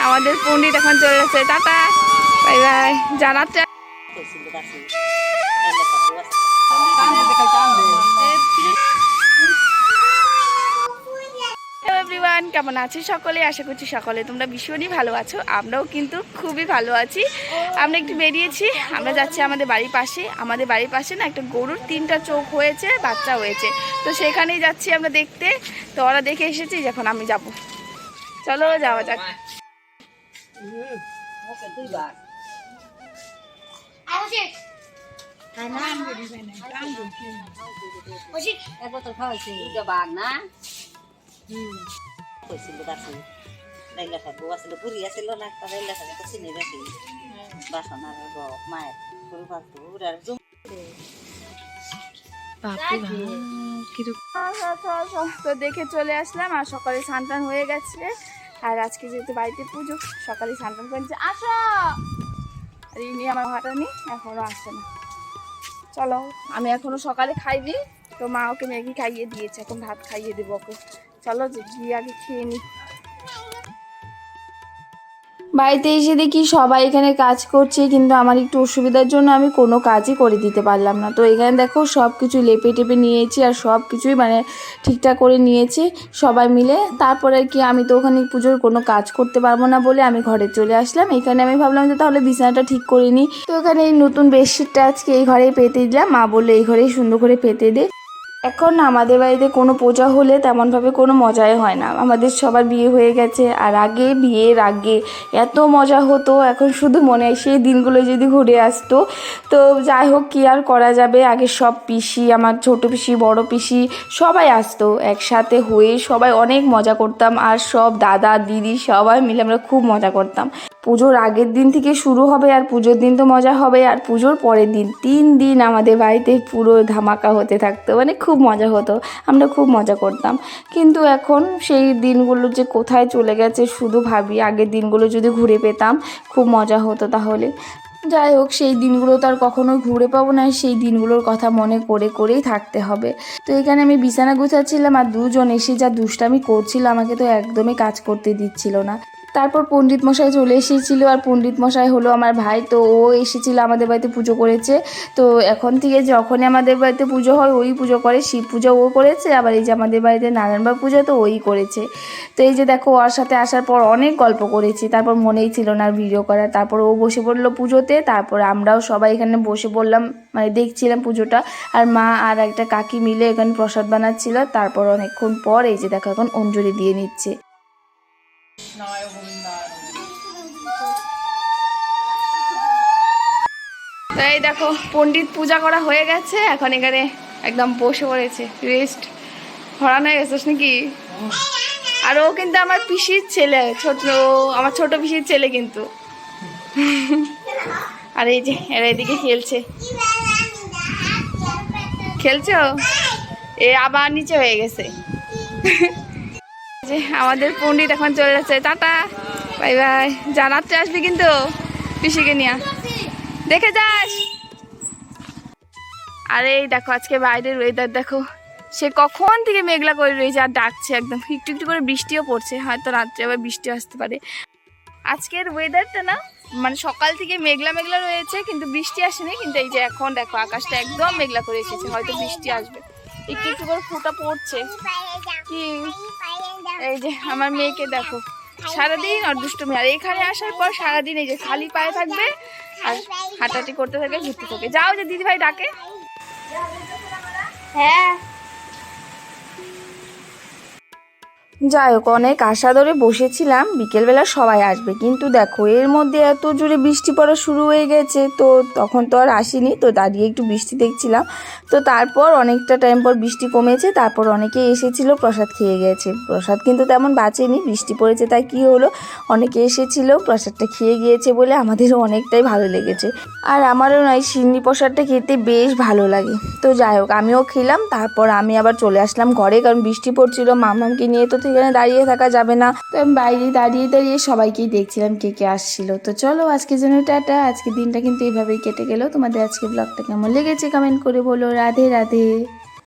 আমাদের পণ্ডিত এখন চলে যাচ্ছে, টাটা বাই বাই। জানাচ্ছে এভরিওয়ান, কেমন আছো সকলে? আশা করছি সকলে তোমরা ভীষণই ভালো আছো। আমরাও কিন্তু খুবই ভালো আছি। আমরা একটু বেরিয়েছি, আমরা যাচ্ছি আমাদের বাড়ির পাশে। আমাদের বাড়ির পাশে না একটা গরুর 3টা চোখ হয়েছে, বাচ্চা হয়েছে, তো সেখানেই যাচ্ছি আমরা দেখতে। তো ওরা দেখে এসেছি, এখন আমি যাব। চলো যাওয়া যাক। তো দেখে চলে আসলাম, আর সকালে স্নান হয়ে গেছে। আর আজকে যেহেতু বাড়িতে পুজো, সকালে স্নান করেছে। আসো, আর ইনি আমার হাঁটানি এখনো আসছে না। চলো, আমি এখনো সকালে খাইনি, তো মা ওকে ম্যাগি খাইয়ে দিয়েছে, এখন ভাত খাইয়ে দেবো ওকে। চলো যে গিয়ে আগে খেয়ে নি। বাড়িতে এসে দেখি সবাই এখানে কাজ করছে, কিন্তু আমার একটু অসুবিধার জন্য আমি কোনো কাজই করে দিতে পারলাম না। তো এখানে দেখো সব কিছু লেপে টেপে নিয়েছি, আর সব কিছুই মানে ঠিকঠাক করে নিয়েছে সবাই মিলে। তারপরে আর কি আমি তো ওখানে পুজোর কোনো কাজ করতে পারবো না বলে আমি ঘরে চলে আসলাম। এখানে আমি ভাবলাম যে তাহলে বিছানাটা ঠিক করে নিই। তো এখানে এই নতুন বেডশিটটা আজকে এই ঘরেই পেতে দিলাম। মা বললো এই ঘরেই সুন্দর করে পেতে দে। এখন আমাদের বাড়িতে কোনো পূজা হলে তেমনভাবে কোনো মজাই হয় না। আমাদের সবার বিয়ে হয়ে গেছে, আর আগে বিয়ের আগে এত মজা হতো, এখন শুধু মনে হয় সেই দিনগুলো যদি ঘুরে আসতো। তো যাই হোক, কী আর করা যাবে। আগে সব পিসি, আমার ছোটো পিসি, বড় পিসি সবাই আসতো একসাথে হয়ে, সবাই অনেক মজা করতাম। আর সব দাদা দিদি সবাই মিলে আমরা খুব মজা করতাম। পুজোর আগের দিন থেকে শুরু হবে, আর পুজোর দিন তো মজা হবে, আর পুজোর পরের দিন 3 দিন আমাদের বাড়িতে পুরো ধামাকা হতে থাকতো, মানে খুব মজা হতো, আমরা খুব মজা করতাম। কিন্তু এখন সেই দিনগুলো যে কোথায় চলে গেছে শুধু ভাবি, আগের দিনগুলো যদি ঘুরে পেতাম খুব মজা হতো তাহলে। যাই হোক, সেই দিনগুলো তো আর কখনোই ঘুরে পাবো না, সেই দিনগুলোর কথা মনে করে করেই থাকতে হবে। তো এখানে আমি বিছানা গুছাচ্ছিলাম, আর দুজন এসে যা দুষ্টামি করছিল, আমাকে তো একদমই কাজ করতে দিচ্ছিল না। তারপর পণ্ডিত মশাই চলে এসেছিলো, আর পণ্ডিত মশাই হলো আমার ভাই, তো ও এসেছিলো আমাদের বাড়িতে পুজো করেছে। তো এখন থেকে যখনই আমাদের বাড়িতে পুজো হয় ওই পুজো করে, শিব পুজো ও করেছে, আবার এই যে আমাদের বাড়িতে নারায়ণবাবু পুজো তো ওই করেছে। তো এই যে দেখো, ওর সাথে আসার পর অনেক গল্প করেছি, তারপর মনেই ছিল না ভিডিও করার। তারপর ও বসে পড়লো পুজোতে, তারপর আমরাও সবাই এখানে বসে পড়লাম, মানে দেখছিলাম পুজোটা। আর মা আর একটা কাকি মিলে এখানে প্রসাদ বানাচ্ছিল। তারপর অনেকক্ষণ পর এই যে দেখো এখন অঞ্জলি দিয়ে নিচ্ছে। তো এই দেখো, পণ্ডিত পূজা করা হয়ে গেছে, এখন এখানে একদম বসে পড়েছে, রেস্ট হরান হয়ে গেছিস নাকি? আর ও কিন্তু আমার পিসির ছেলে, আমার ছোট পিসির ছেলে কিন্তু। আর এই যে এরা এদিকে খেলছো, এ আবার নিচে হয়ে গেছে। যে আমাদের পণ্ডিত এখন চলে যাচ্ছে, টাটা বাই বাই। জানাতে আসবি কিন্তু পিসিকে নিয়ে, দেখে যাস। আর এই দেখো আজকে বাইরের ওয়েদার দেখো, সে কখন থেকে মেঘলা করে রয়েছে আর ডাকছে, একদম একটু একটু করে বৃষ্টিও পড়ছে, হয়তো রাত্রে আবার বৃষ্টি আসতে পারে। আজকের ওয়েদারটা না, মানে সকাল থেকে মেঘলা মেঘলা রয়েছে কিন্তু বৃষ্টি আসেনি। কিন্তু এই যে এখন দেখো আকাশটা একদম মেঘলা করে এসেছে, হয়তো বৃষ্টি আসবে। একটু একটু করে ফোঁটা পড়ছে। কি এই যে আমার মেয়েকে দেখো, সারাদিন আর দুষ্টুমি, আর এখানে আসার পর সারাদিন এই যে খালি পায়ে থাকবে আর হাঁটাহাঁটি করতে থাকে, ঘুরতে থাকে। যাও যে দিদিভাই ডাকে। হ্যাঁ, যাই হোক, অনেক আশা ধরে বসেছিলাম বিকেলবেলা সবাই আসবে, কিন্তু দেখো এর মধ্যে এত জোরে বৃষ্টি পড়া শুরু হয়ে গেছে। তো তখন তো আর আসিনি, তো দাঁড়িয়ে একটু বৃষ্টি দেখছিলাম। তো তারপর অনেকটা টাইম পর বৃষ্টি কমেছে, তারপর অনেকে এসেছিল, প্রসাদ খেয়ে গেছে। প্রসাদ কিন্তু তেমন বাঁচেনি, বৃষ্টি পড়েছে তাই কি হলো, অনেকে এসেছিল, প্রসাদটা খেয়ে গিয়েছে বলে আমাদেরও অনেকটাই ভালো লেগেছে। আর আমারও নয়, সিন্নি প্রসাদটা খেতে বেশ ভালো লাগে। তো যাই হোক, আমিও খেলাম, তারপর আমি আবার চলে আসলাম ঘরে, কারণ বৃষ্টি পড়ছিল, মামামকে নিয়ে তো এখানে দাঁড়িয়ে থাকা যাবে না। তো আমি বাইরে দাঁড়িয়ে দাঁড়িয়ে সবাইকেই দেখছিলাম কে কে আসছিল। তো চলো আজকের জন্য টাটা। আজকের দিনটা কিন্তু এইভাবেই কেটে গেল। তোমাদের আজকে ব্লগটা কেমন লেগেছে কমেন্ট করে বলো। রাধে রাধে।